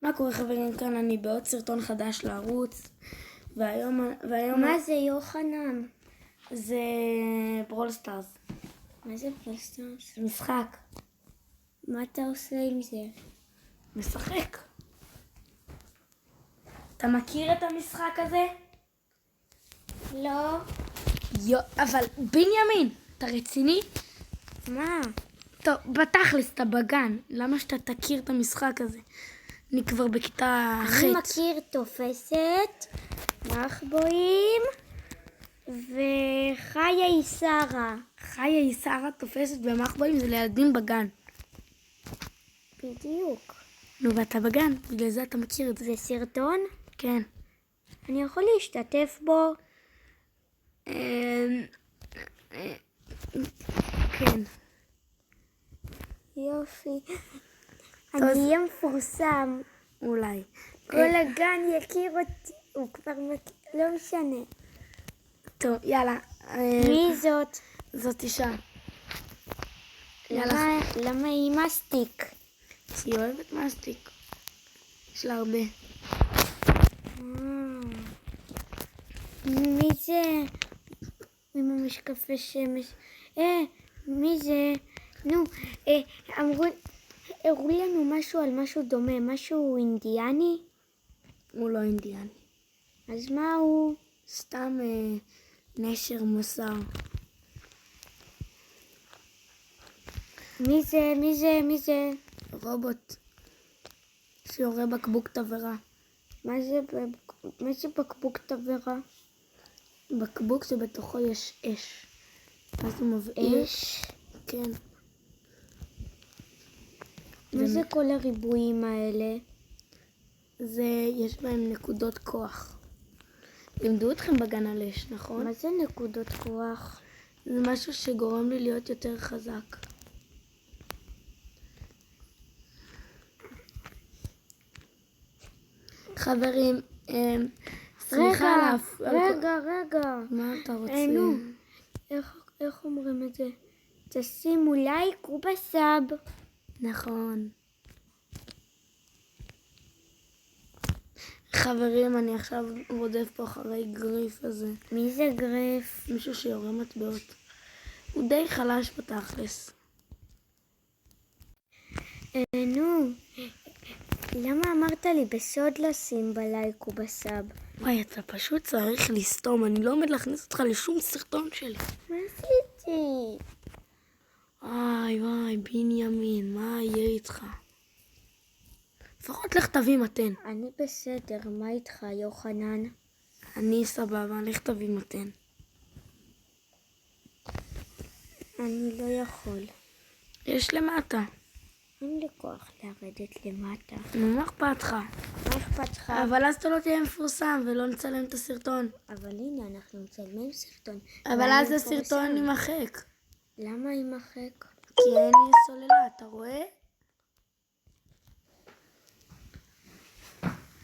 מה קורה חברים? כאן אני בעוד סרטון חדש לערוץ, והיום מה זה יוחנן? זה ברול סטארס. מה זה ברול סטארס? משחק. מה אתה עושה עם זה? משחק. אתה מכיר את המשחק הזה? לא. אבל בנימין, אתה רציני? מה? טוב, בתכלס, אתה בגן. למה שאתה תכיר את המשחק הזה? אני כבר בכיתה ח'. אני מכיר תופסת, מחבואים וחיה איסרה. חיה איסרה תופסת במחבואים, זה לילדים בגן. בדיוק. נו, ואתה בגן, בגלל זה אתה מכיר את זה. זה סרטון? כן. אני יכול להשתתף בו? כן. יופי. אני אהיה מפורסם. אולי. כל הגן יכיר אותי. הוא כבר מכיר, לא משנה. טוב, יאללה. מי זאת? זאת אישה. יאללה. למה היא מסטיק? היא אוהבת מסטיק. יש לה הרבה. מי זה? עם המשקפי שמש. מי זה? נו, הראו לנו משהו על משהו דומה, משהו אינדיאני? הוא לא אינדיאני. אז מה הוא? סתם נשר מוסר. מי זה? מי זה? מי זה? רובוט. שיורה בקבוק תבערה. מה זה בקבוק תבערה? בקבוק שבתוכו יש אש. אז הוא מבעיר. אש? כן. מה זה כל הריבועים האלה? יש בהם נקודות כוח. לימדו אתכם בגן על אש, נכון? מה זה נקודות כוח? זה משהו שגורם לי להיות יותר חזק. חברים, סליחה רגע. מה אתה רוצה? נו, איך אומרים את זה? תשימו לייק ובסאב. נכון. חברים, אני עכשיו רודף פה אחרי גריף הזה. מי זה גריף? מישהו שיורה מטבעות. הוא די חלש בתכלס. נו, למה אמרת לי בסוד לשים בלייק ובסאב? וואי, אתה פשוט צריך לסתום. אני לא עומד להכניס אותך לשום סרטון שלי. מה עשיתי? וואי, בנימין, מה יהיה איתך? לפחות לך תביא מתן. אני בסדר, מה איתך יוחנן? אני סבבה, לך תביא מתן. אני לא יכול. יש למטה. אין לי כוח לרדת למטה. מה אכפת לך? מה אכפת לך? אבל אז אתה לא תהיה מפורסם ולא נצלם את הסרטון. אבל הנה, אנחנו מצלמים סרטון. אבל אז הסרטון יימחק. למה יימחק? כי אין לי סוללה, אתה רואה?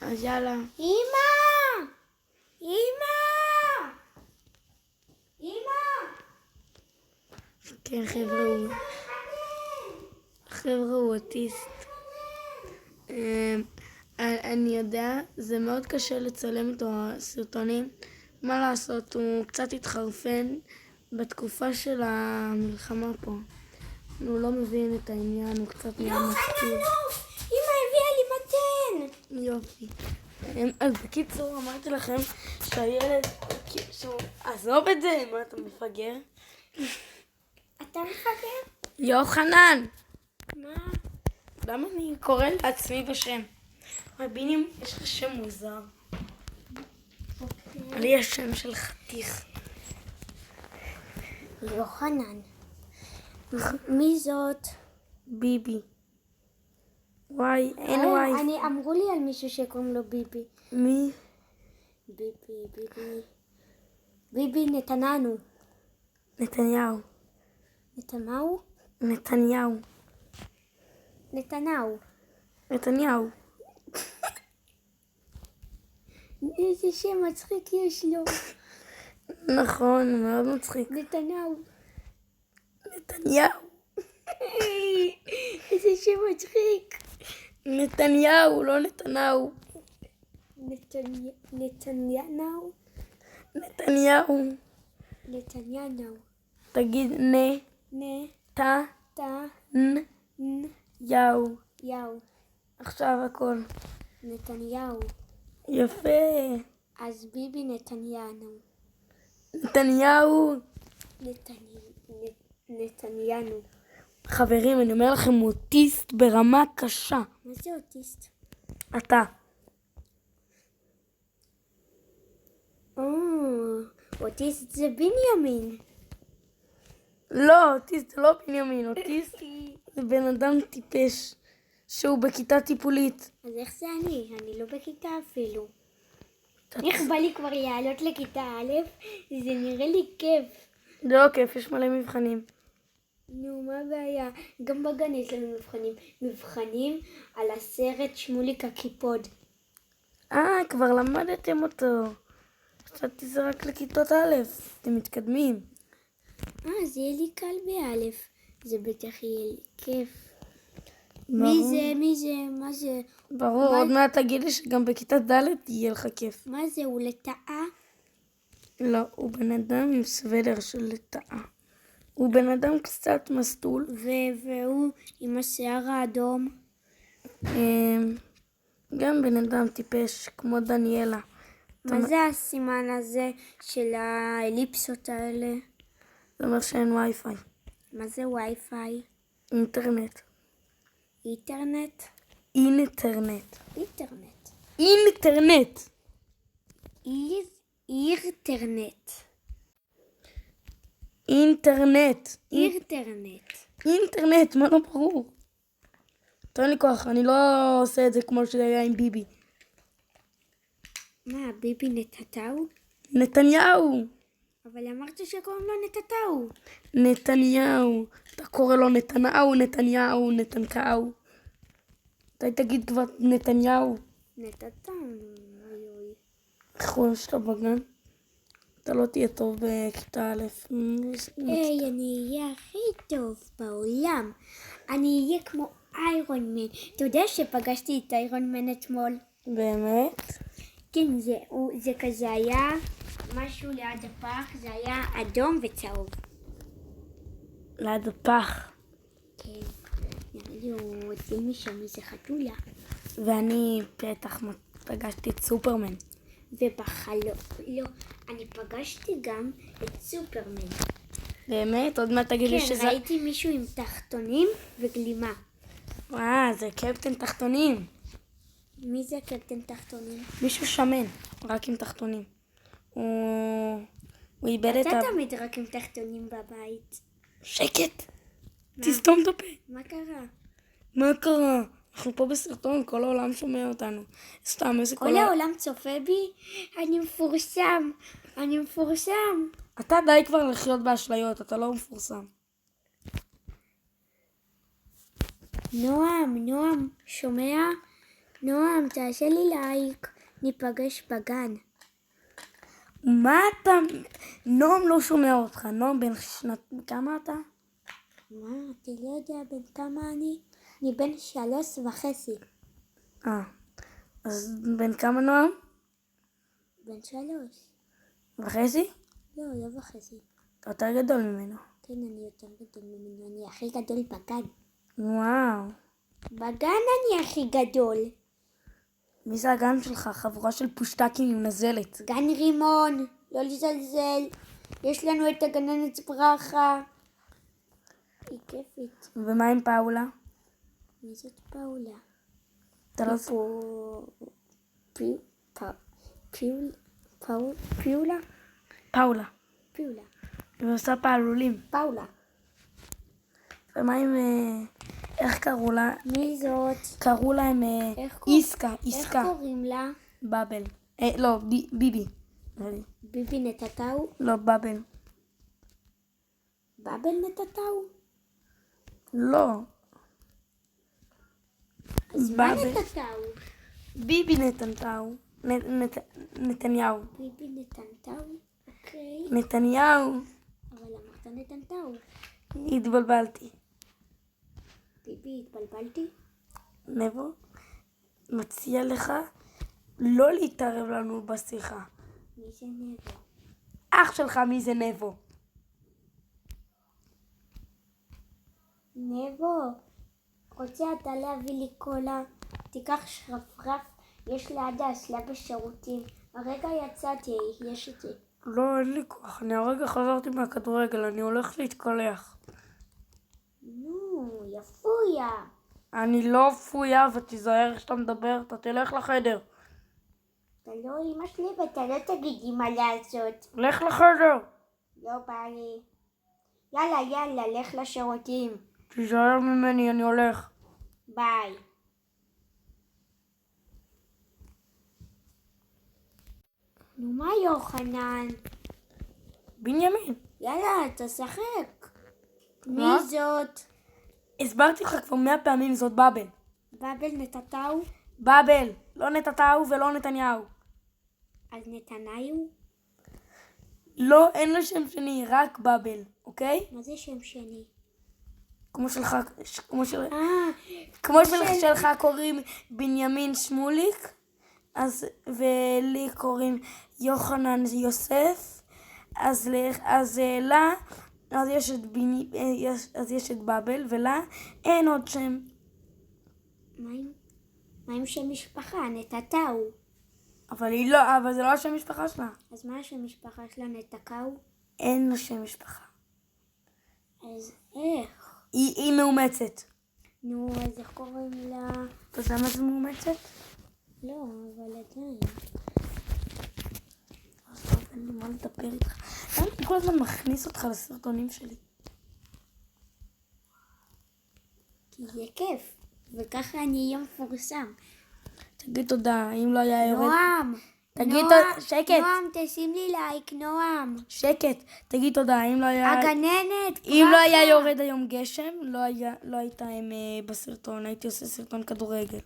אז יאללה. אמא! כן, חבר'ה, הוא אוטיסט. אני יודע, זה מאוד קשה לצלם איתו סרטונים. מה לעשות, הוא קצת התחרפן בתקופה של המלחמה פה. הוא לא מבין את העניין, הוא קצת נהיה מסתיר. אמא הביאה לי מתן! יופי. אז בקיצור, אמרתי לכם שהילד... עזוב את זה, מה אתה מפגר? אתה מפגר? יוחנן! מה? למה אני קורא לעצמי בשם? בינים, יש לך שם מוזר. לי יש שם של חתיך. יוחנן. מי זאת? ביבי. וואי, אין וואי. אמרו לי על מישהו שקוראים לו ביבי. מי? ביבי נתננו. נתניהו. נתניהו? נתניהו. איזה שם מצחיק יש לו. נכון, מאוד מצחיק. נתניהו. נתניהו. איזה שם מצחיק. נתניהו, לא נתניהו. נתניהו. נתניהו. תגיד נתניהו. יאו. עכשיו הכל. נתניהו. יפה. אז ביבי נתניהו. נתניהו. נתניהו. חברים, אני אומר לכם, אוטיסט ברמה קשה. מה זה אוטיסט? אתה. אוטיסט זה בנימין. לא, אוטיסט זה לא בנימין, אוטיסט זה בן אדם טיפש שהוא בכיתה טיפולית. אז איך זה אני? אני לא בכיתה אפילו. איך בא לי כבר לעלות לכיתה א'? זה נראה לי כיף. זה לא כיף, יש מלא מבחנים. נו, מה הבעיה? גם בגן יש לנו מבחנים על הסרט שמוליק הקיפוד. כבר למדתם אותו. חשבתי זה רק לכיתות א', אתם מתקדמים. זה יהיה לי קל באלף. זה בטח יהיה לי כיף. ברור. מי זה? מה זה? ברור, עוד מעט תגיד לי שגם בכיתה ד' יהיה לך כיף. מה זה? הוא לטאה? לא, הוא בן אדם עם סוודר של לטאה. הוא בן אדם קצת מסטול. והוא עם השיער האדום. גם בן אדם טיפש, כמו דניאלה. מה זה הסימן הזה של האליפסות האלה? זה אומר שאין וי-פיי. מה זה וי-פיי? אינטרנט. אינטרנט? אינטרנט. אינטרנט. אינטרנט. אינטרנט. אינטרנט. אינטרנט. אינטרנט, מה לא ברור? תן לי כוח, אני לא עושה את זה כמו שזה היה עם ביבי. מה, ביבי נתניהו? נתניהו. אבל אמרת שקוראים לו נתניהו. נתניהו. אתה קורא לו נתניהו, נתנקאו. אתה תגיד כבר נתניהו. נתניהו. איך רואים שאתה בגן? אתה לא תהיה טוב בכיתה א'. אני אהיה הכי טוב בעולם. אני אהיה כמו איירון מן. אתה יודע שפגשתי את איירון מן אתמול? באמת? כן, זה כזה היה משהו ליד הפח, זה היה אדום וצהוב. ליד הפח. כן, נראה לי הוא הוציא משם איזה חתולה. ואני בטח פגשתי את סופרמן. ובחלום, לא, אני פגשתי גם את סופרמן. באמת? עוד מעט תגיד לי שזה... כן, ראיתי מישהו עם תחתונים וגלימה. זה קפטן תחתונים. מי זה קפטן תחתונים? מישהו שמן, רק עם תחתונים. הוא איבד את אתה תמיד רק עם תחתונים בבית. שקט! תסתום את הפה. מה קרה? מה קרה? אנחנו פה בסרטון, כל העולם שומע אותנו. סתם, איזה כל העולם צופה בי? אני מפורסם. אתה די כבר לחיות באשליות, אתה לא מפורסם. נועם, שומע? נועם, תעשה לי לייק. ניפגש בגן. מה אתה... נועם לא שומע אותך. נועם בן כמה אתה? מה? אתה לא יודע בן כמה אני? אני בן 3.5. אז בן כמה נועם? בן 3. וחצי? לא 1.5. אתה יותר גדול ממנו. כן, אני יותר גדול ממנו. אני הכי גדול בגן. וואו. בגן אני הכי גדול. מי זה הגן שלך? חבורה של פושטקים עם נזלת. גן רימון. לא לזלזל. יש לנו את הגננת ברכה. היא כיפית. ומה עם פאולה? מי זאת פאולה? אתה לא... פיולה? פאולה. פיולה. היא עושה פעלולים. פאולה. ומה עם... איך קראו לה? מי זאת? קראו להם עסקה. איך קוראים לה? בבל. לא, ביבי. ביבי נתניהו? לא, בבל. בבל נתניהו? לא. אז מה נתניהו? ביבי נתניהו. נתניהו. ביבי נתניהו? אוקיי. נתניהו. אבל אמרת נתניהו. התבלבלתי. ביבי, התבלבלתי? נבו? מציע לך לא להתערב לנו בשיחה. מי זה נבו? אח שלך מי זה נבו? נבו, רוצה אתה להביא לי קולה? תיקח שרפרף, יש ליד האסלה בשירותים. הרגע יצאתי, יש איתי. לא, אין לי כוח. אני הרגע חזרתי מהכדורגל, אני הולך להתקלח. נו, יפויה. אני לא פויה ותיזהר כשאתה מדבר, אתה תלך לחדר. אתה לא אמא שלי ואתה לא תגיד לי מה לעשות. לך לחדר. לא בא לי. יאללה, לך לשירותים. תיזהר ממני, אני הולך. ביי. נו מה יוחנן? בנימין. יאללה, תשחק. מי מה? זאת? הסברתי לך כבר 100 פעמים, זאת באבל. באבל נתתיהו? באבל, לא נתתיהו ולא נתניהו. אז נתניהו? לא, אין לו שם שני, רק באבל, אוקיי? מה זה שם שני? כמו שלך, כמו שלך קוראים בנימין שמוליק, ולי קוראים יוחנן יוסף, אז יש את באבל, ולה אין עוד שם. מה עם שם משפחה? נתתיהו. אבל זה לא השם משפחה שלה. אז מה השם משפחה שלה? נתקאו? אין לה שם משפחה. אז איך? היא מאומצת. נו, אז איך קוראים לה? אתה יודע מה זה מאומצת? לא, אבל עדיין. אין לי מה לדבר איתך. למה אני כל הזמן מכניס אותך לסרטונים שלי? כי זה כיף, וככה אני אהיה מפורסם. תגיד תודה, אם לא היה יורד... נועם! תגיד שקט. נועם, תשים לי לייק, נועם. שקט, תגיד תודה, אם לא היה... הגננת, אם לא היה יורד היום גשם, לא הייתה בסרטון, הייתי עושה סרטון כדורגל.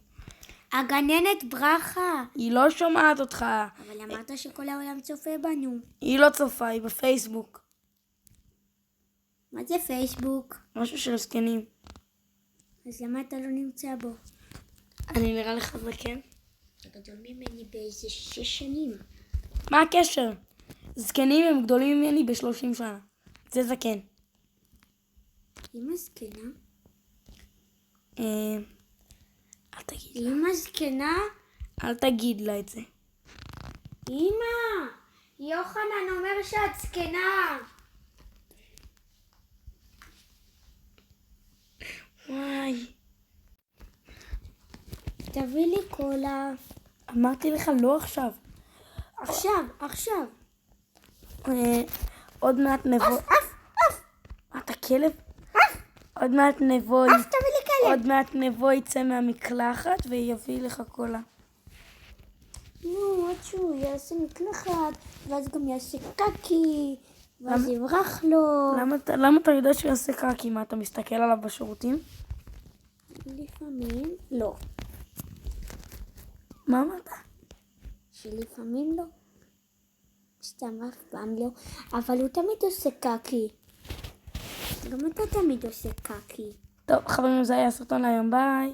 הגננת ברכה. היא לא שומעת אותך. אבל אמרת שכל העולם צופה בנו. היא לא צופה, היא בפייסבוק. מה זה פייסבוק? משהו של זקנים. אז למה אתה לא נמצא בו? אני נראה לך זקן? אתה גדול ממני באיזה 6 שנים. מה הקשר? זקנים הם גדולים ממני ב-30 שנה. זה זקן. אמא זקנה? אל תגיד לה. אמא זקנה? אל תגיד לה את זה. אמא! יוחנן אומר שאת זקנה. וואי. תביא לי קולה. אמרתי לך לא עכשיו. עכשיו. עוד מעט נבוא... אתה כלב? עוד מעט נבוא... תביא לי כלב. עוד מעט נבוא יצא מהמקלחת ויביא לך קולה. נו, עד שהוא יעשה מקלחת, ואז גם יעשה קקי, ואז יברח לו. למה אתה יודע שהוא יעשה קקי? מה, אתה מסתכל עליו בשירותים? לפעמים לא. מה אמרת? שלפעמים לא. סתם אף פעם לא. אבל הוא תמיד עושה קקי. גם אתה תמיד עושה קקי. טוב, חברים, זה היה הסרטון להיום, ביי.